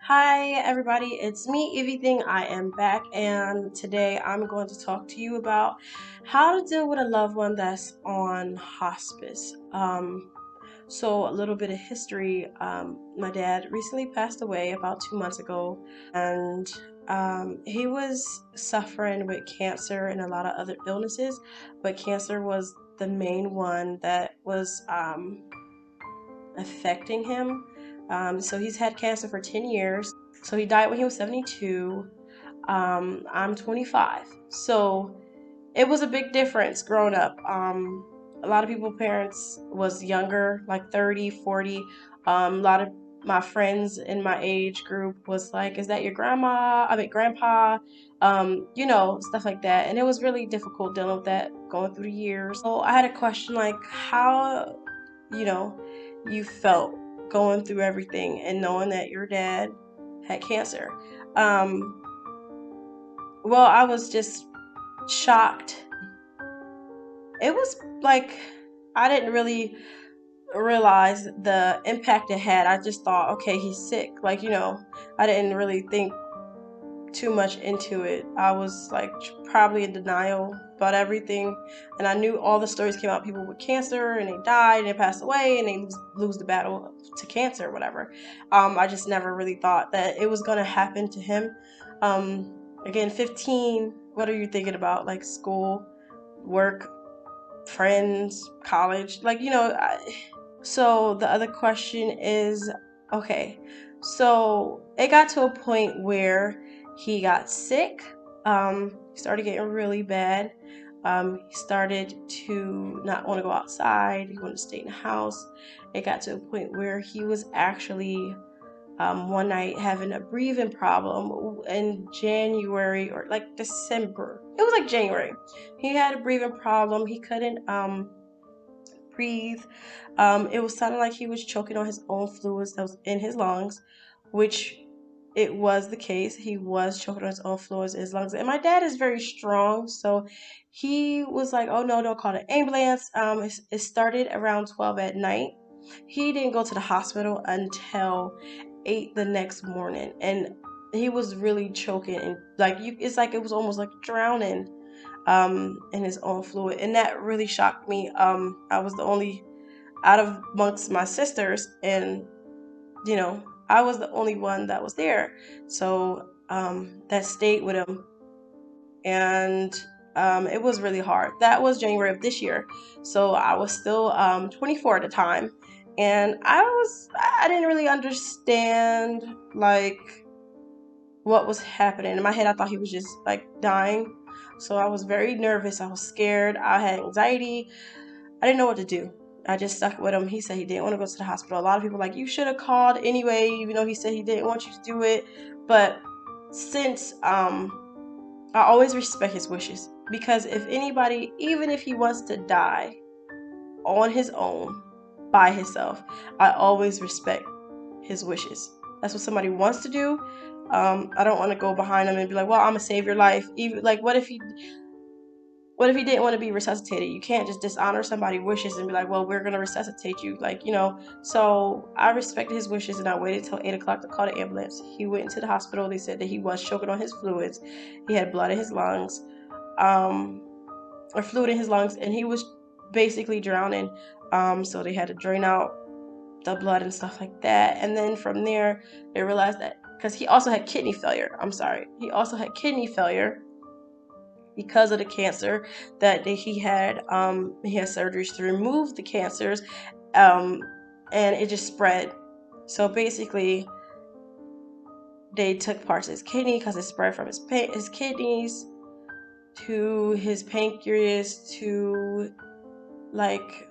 Hi, everybody. It's me, Everything. I am back, and today I'm going to talk to you about how to deal with a loved one that's on hospice. So, a little bit of history. My dad recently passed away about 2 months ago, and he was suffering with cancer and a lot of other illnesses, but cancer was the main one that was affecting him. So he's had cancer for 10 years. So he died when he was 72. I'm 25. So it was a big difference growing up. A lot of people parents was younger, like 30, 40. A lot of my friends in my age group was like, is that your grandma? I mean, grandpa? Stuff like that. And it was really difficult dealing with that going through the years. So I had a question like, how, you know, you felt going through everything and knowing that your dad had cancer. Um, well, I was just shocked. It was like I didn't really realize the impact it had. I just thought, okay, he's sick. I didn't really think too much into it. I was like probably in denial about everything, and I knew all the stories came out. People with cancer and they died and they passed away and they lose the battle to cancer or whatever. I just never really thought that it was gonna happen to him. Again, 15. What are you thinking about? Like school, work, friends, college. So the other question is, okay, so it got to a point where he got sick. He started getting really bad. He started to not want to go outside. He wanted to stay in the house. It got to a point where he was actually one night having a breathing problem in January or like December. It was like January. He had a breathing problem. He couldn't breathe. It was sounding like he was choking on his own fluids that was in his lungs, which it was the case. He was choking on his own fluids in his lungs. And my dad is very strong, so he was like, "Oh no, don't call an ambulance." It started around 12 at night. He didn't go to the hospital until 8 the next morning, and he was really choking and it's like it was almost like drowning in his own fluid, and that really shocked me. I was the only out of amongst my sisters, and you know, I was the only one that was there, so that stayed with him, and it was really hard. That was January of this year, so I was still 24 at the time, and I didn't really understand like what was happening. In my head, I thought he was just like dying. So I was very nervous. I was scared. I had anxiety. I didn't know what to do. I just stuck with him. He said he didn't want to go to the hospital. A lot of people were like, you should have called anyway, even though he said he didn't want you to do it. But since I always respect his wishes, because if anybody, even if he wants to die on his own by himself, I always respect his wishes. That's what somebody wants to do. I don't want to go behind him and be like, well, I'm gonna save your life. Even like, what if he didn't want to be resuscitated? You can't just dishonor somebody's wishes and be like, well, we're gonna resuscitate you. So I respected his wishes and I waited till 8 o'clock to call the ambulance. He went into the hospital. They said that he was choking on his fluids. He had blood in his lungs, um, or fluid in his lungs, and he was basically drowning. So they had to drain out the blood and stuff like that. And then from there, they realized that because he also had kidney failure. I'm sorry, he also had kidney failure because of the cancer that he had. He had surgeries to remove the cancers, um, and it just spread. So basically, they took parts of his kidney because it spread from his kidneys to his pancreas to like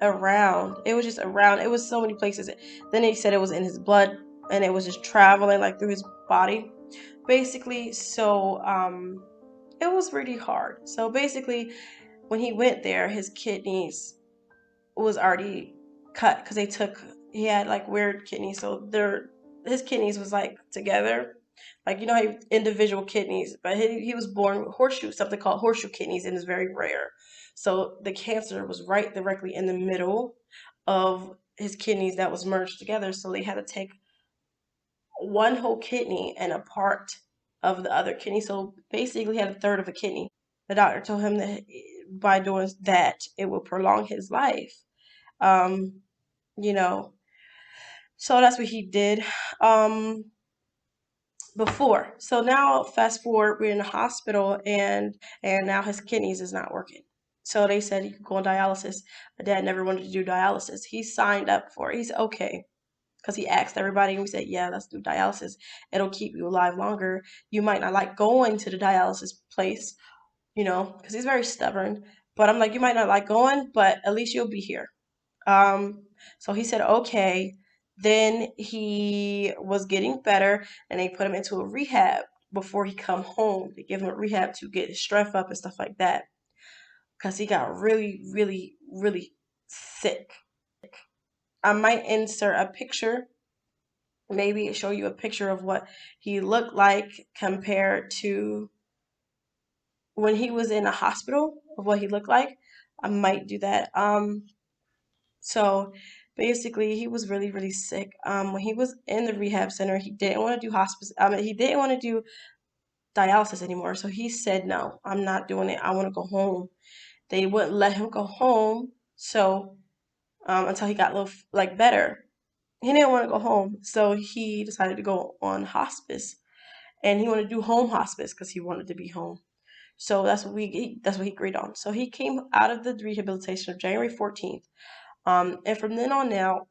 around. It was just around. It was so many places. Then they said it was in his blood and it was just traveling like through his body, basically. So it was really hard. So basically, when he went there, his kidneys was already cut because he had like weird kidneys, so his kidneys was like together, like how individual kidneys, but he was born with something called horseshoe kidneys, and it's very rare. So the cancer was right directly in the middle of his kidneys that was merged together, so they had to take one whole kidney and a part of the other kidney. So basically, he had a third of a kidney. The doctor told him that by doing that, it will prolong his life. Um, you know, so that's what he did. Um, Before. So now fast forward, we're in the hospital and now his kidneys is not working. So they said he could go on dialysis. My dad never wanted to do dialysis. He signed up for it. He's okay. Because he asked everybody and we said, yeah, let's do dialysis. It'll keep you alive longer. You might not like going to the dialysis place, because he's very stubborn. But I'm like, you might not like going, but at least you'll be here. Um, so he said, okay. Then he was getting better and they put him into a rehab before he come home. They give him a rehab to get his strength up and stuff like that. Because he got really, really, really sick. I might insert a picture, maybe show you a picture of what he looked like compared to when he was in a hospital of what he looked like. I might do that. So basically, he was really, really sick. When he was in the rehab center, he didn't want to do hospice. I mean, he didn't want to do dialysis anymore. So he said, "No, I'm not doing it. I want to go home." They wouldn't let him go home. So until he got a little like better, he didn't want to go home. So he decided to go on hospice, and he wanted to do home hospice because he wanted to be home. So that's what he agreed on. So he came out of the rehabilitation of January 14th. And from then on now,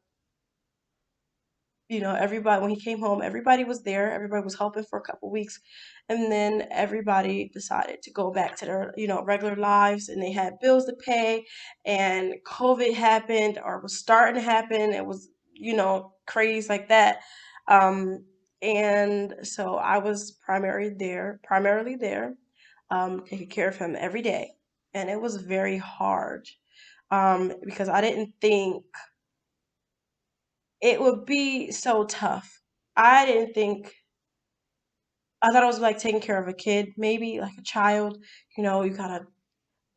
everybody, when he came home, everybody was there. Everybody was helping for a couple weeks. And then everybody decided to go back to their, regular lives and they had bills to pay and COVID happened or was starting to happen. It was, crazy like that. Um, and so I was primarily there, taking care of him every day. And it was very hard, because I didn't think it would be so tough. I didn't think, I thought it was like taking care of a kid, maybe like a child. You gotta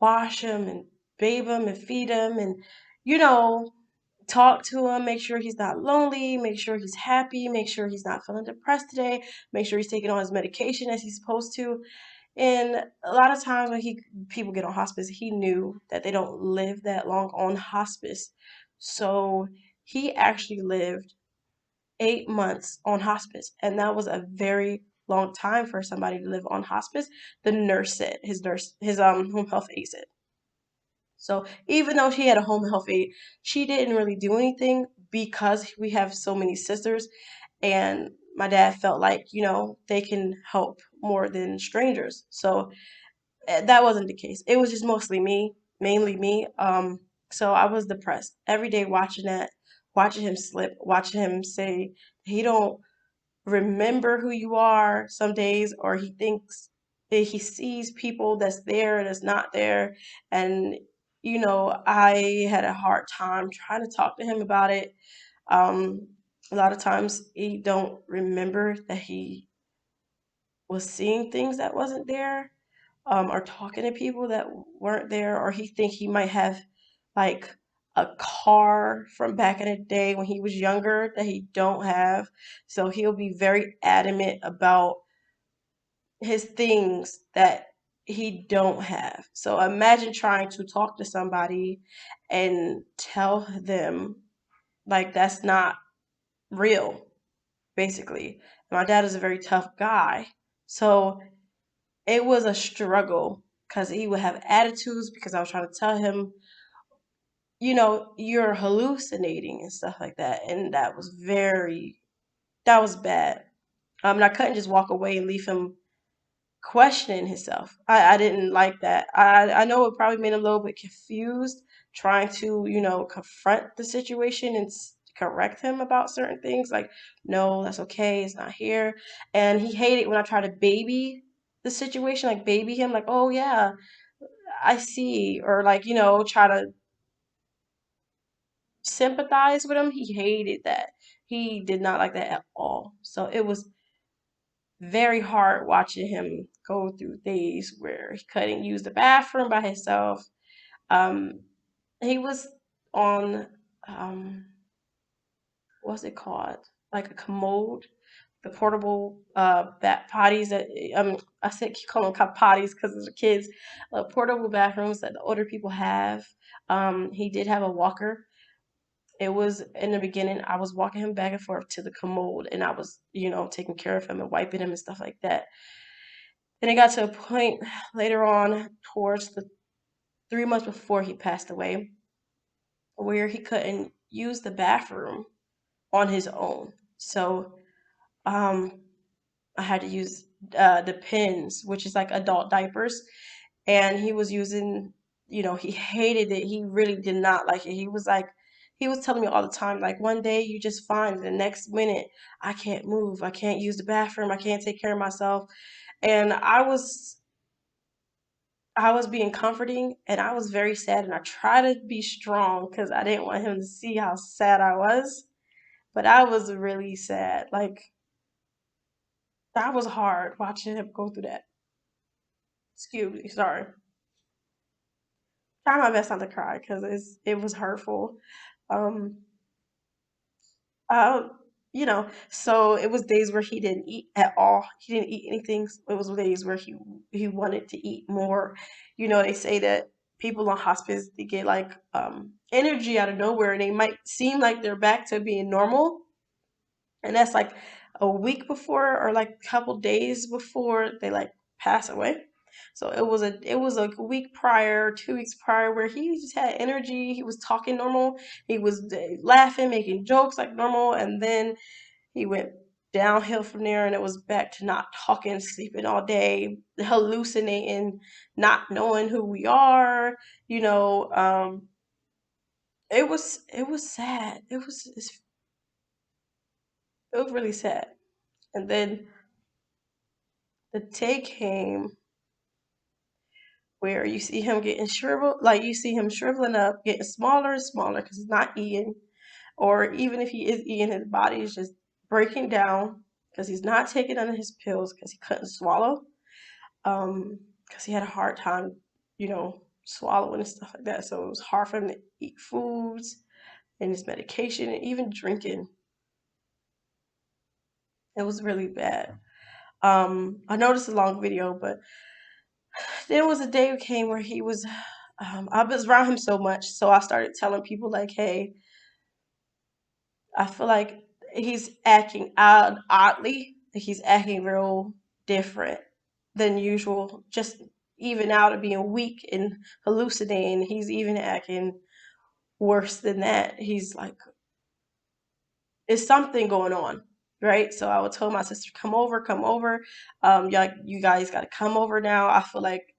wash him and bathe him and feed him and, you know, talk to him, make sure he's not lonely, make sure he's happy, make sure he's not feeling depressed today, make sure he's taking all his medication as he's supposed to. And a lot of times when people get on hospice, he knew that they don't live that long on hospice. So he actually lived 8 months on hospice, and that was a very long time for somebody to live on hospice. The nurse said, his home health aide said. So even though she had a home health aide, she didn't really do anything because we have so many sisters, and my dad felt like they can help more than strangers. So that wasn't the case. It was just mostly me, mainly me. So I was depressed every day watching that, watching him slip, watching him say he don't remember who you are some days, or he thinks that he sees people that's there and that's not there. And I had a hard time trying to talk to him about it. Um, a lot of times he don't remember that he was seeing things that wasn't there, or talking to people that weren't there, or he think he might have like a car from back in the day when he was younger that he don't have. So he'll be very adamant about his things that he don't have. So imagine trying to talk to somebody and tell them like that's not real, basically. My dad is a very tough guy. So it was a struggle because he would have attitudes because I was trying to tell him, you're hallucinating and stuff like that. And that was bad. And I couldn't just walk away and leave him questioning himself. I didn't like that. I know it probably made him a little bit confused trying to, confront the situation and correct him about certain things. Like, no, that's okay. It's not here. And he hated when I try to baby the situation, like baby him, like, oh yeah, I see. Or like, try to sympathize with him. He hated that. He did not like that at all. So it was very hard watching him go through days where he couldn't use the bathroom by himself. Um, he was on, what's it called? Like a commode. the portable bat potties that I said keep calling them potties because of the kids, portable bathrooms that the older people have. He did have a walker. It was in the beginning, I was walking him back and forth to the commode, and I was, taking care of him and wiping him and stuff like that. Then it got to a point later on, towards the 3 months before he passed away, where he couldn't use the bathroom on his own. So um, I had to use the pins, which is like adult diapers, and he was using, he hated it. He really did not like it. He was like, he was telling me all the time, like, one day you just fine, the next minute I can't move, I can't use the bathroom, I can't take care of myself. And I was being comforting, and I was very sad, and I tried to be strong because I didn't want him to see how sad I was. But I was really sad. Like, that was hard watching him go through that. Excuse me, sorry. Try my best not to cry because it was hurtful. Um, uh, so it was days where he didn't eat at all. He didn't eat anything. It was days where he wanted to eat more. They say that people on hospice, they get like energy out of nowhere, and they might seem like they're back to being normal, and that's like a week before or like a couple days before they like pass away. So it was a week prior, 2 weeks prior, where he just had energy. He was talking normal. He was laughing, making jokes like normal, and then he went downhill from there, and it was back to not talking, sleeping all day, hallucinating, not knowing who we are. You know, it was sad. It was really sad. And then the day came where you see him getting shriveled, like you see him shriveling up, getting smaller and smaller because he's not eating, or even if he is eating, his body is just breaking down because he's not taking none of his pills because he couldn't swallow, because he had a hard time, swallowing and stuff like that. So it was hard for him to eat foods and his medication and even drinking. It was really bad. I know this is a long video, but there was a day came where he was, I was around him so much, so I started telling people like, "Hey, I feel like he's acting out oddly. Like he's acting real different than usual. Just even out of being weak and hallucinating, he's even acting worse than that. He's like, it's something going on." Right, so I would tell my sister, "Come over, come over. Yeah, you guys got to come over now. I feel like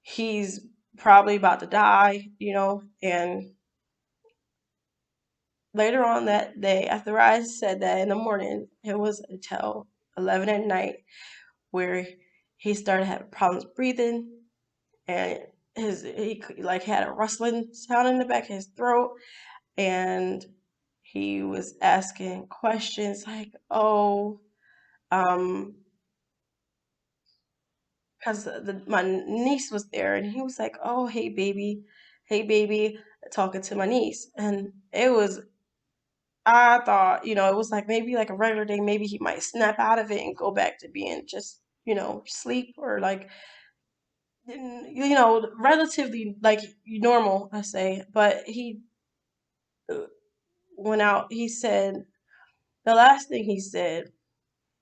he's probably about to die, and later on that day, after I said that in the morning, it was until 11 at night where he started having problems breathing, and he like had a rustling sound in the back of his throat, and he was asking questions like, "Oh, um, because my niece was there, and he was like, "Oh, hey baby," talking to my niece, and I thought, it was like maybe like a regular day, maybe he might snap out of it and go back to being just, sleep, or like, relatively like normal, I say. But he uh, went out, he said, the last thing he said,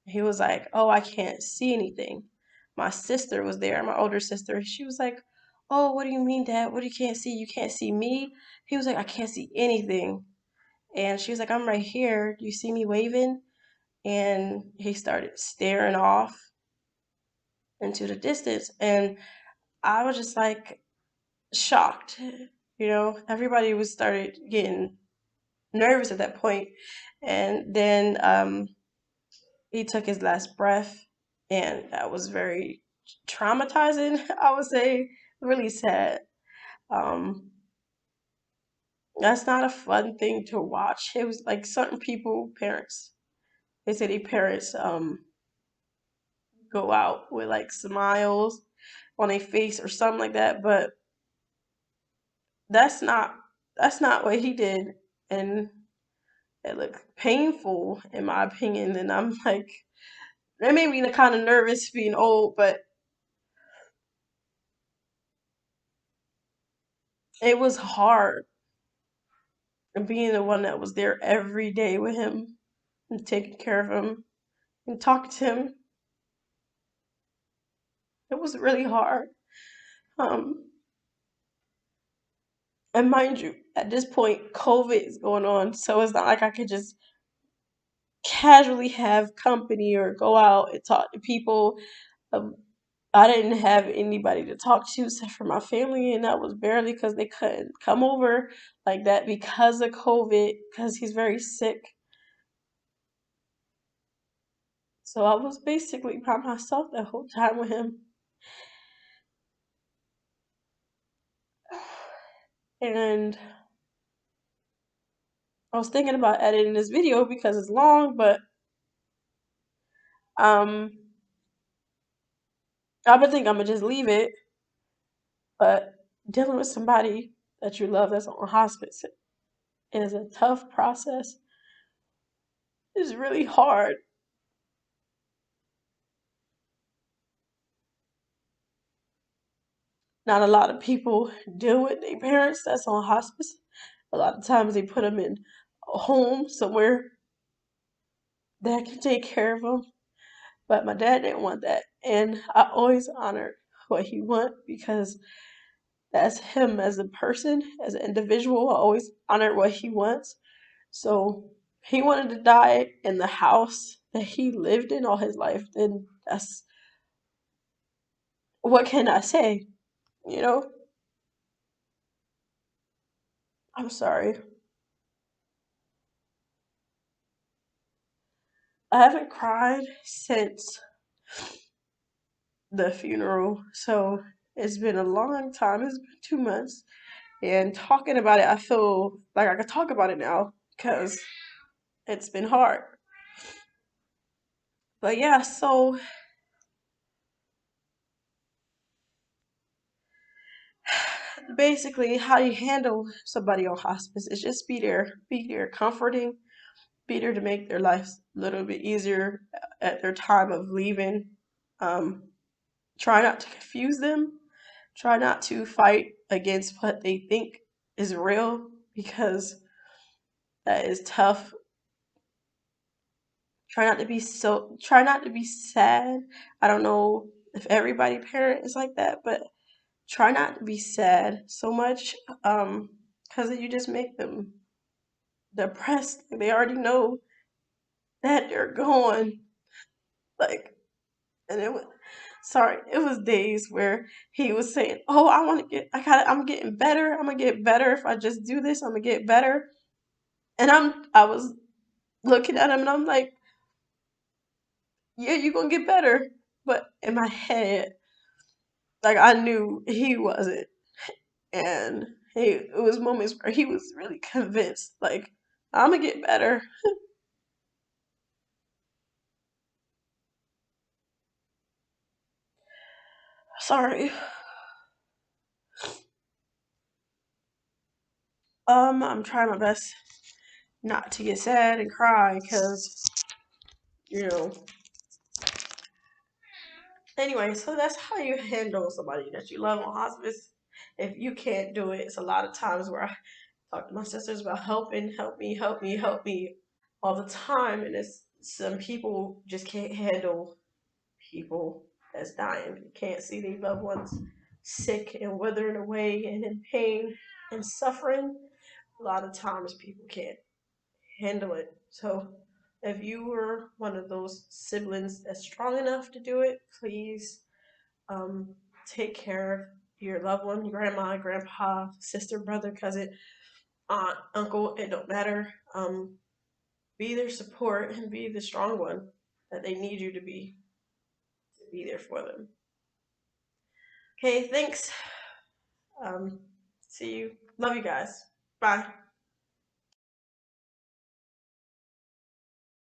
he was like, "Oh, I can't see anything." My sister was there, my older sister. She was like, "Oh, what do you mean, Dad? What do you can't see? You can't see me?" He was like, "I can't see anything." And she was like, "I'm right here. Do you see me waving?" And he started staring off into the distance, and I was just like shocked. Everybody was started getting nervous at that point, and then he took his last breath, and that was very traumatizing. I would say really sad. um that's not a fun thing to watch. It was like certain people, parents, they say their parents go out with like smiles on their face or something like that, but that's not that's not what he did, and it looked painful in my opinion. And I'm like, It made me kind of nervous being old, but it was hard being the one that was there every day with him and taking care of him and talking to him. It was really hard. Um, and mind you, at this point, COVID is going on, so it's not like I could just casually have company or go out and talk to people. Um, I didn't have anybody to talk to except for my family, and that was barely because they couldn't come over like that because of COVID, because he's very sick. So I was basically by myself the whole time with him. And I was thinking about editing this video because it's long, but um, I would think I'm gonna just leave it. But dealing with somebody that you love that's on hospice is a tough process. It's really hard. Not a lot of people deal with their parents that's on hospice. A lot of times they put them in a home somewhere that can take care of them. But my dad didn't want that. And I always honored what he wanted because that's him as a person, as an individual. I always honored what he wants. So he wanted to die in the house that he lived in all his life. Then that's what can I say? You know, I'm sorry. I haven't cried since the funeral. So it's been a long time. It's been 2 months. And talking about it, I feel like I could talk about it now because it's been hard. But yeah, so basically, how you handle somebody on hospice is just be there comforting, be there to make their lives a little bit easier at their time of leaving. Um, Try not to confuse them. Try not to fight against what they think is real because that is tough. Try not to be sad. I don't know if everybody parent is like that, but try not to be sad so much because you just make them depressed. They already know that they're going. Like, and it was sorry, it was days where he was saying, "Oh, I'm getting better. I'm gonna get better if I just do this. I'm gonna get better." And I was looking at him and I'm like, "Yeah, you're gonna get better." But in my head, like I knew he wasn't, and it was moments where he was really convinced, like, "I'm gonna get better." Sorry. I'm trying my best not to get sad and cry because you know. Anyway, so that's how you handle somebody that you love on hospice. If you can't do it, it's a lot of times where I talk to my sisters about helping, help me, help me, help me all the time, and it's some people just can't handle people that's dying. You can't see their loved ones sick and withering away and in pain and suffering. A lot of times people can't handle it. So if you were one of those siblings that's strong enough to do it, please um, take care of your loved one, grandma, grandpa, sister, brother, cousin, aunt, uncle. It don't matter. Be their support and be the strong one that they need you to be. To be there for them. Okay, thanks. See you. Love you guys. Bye.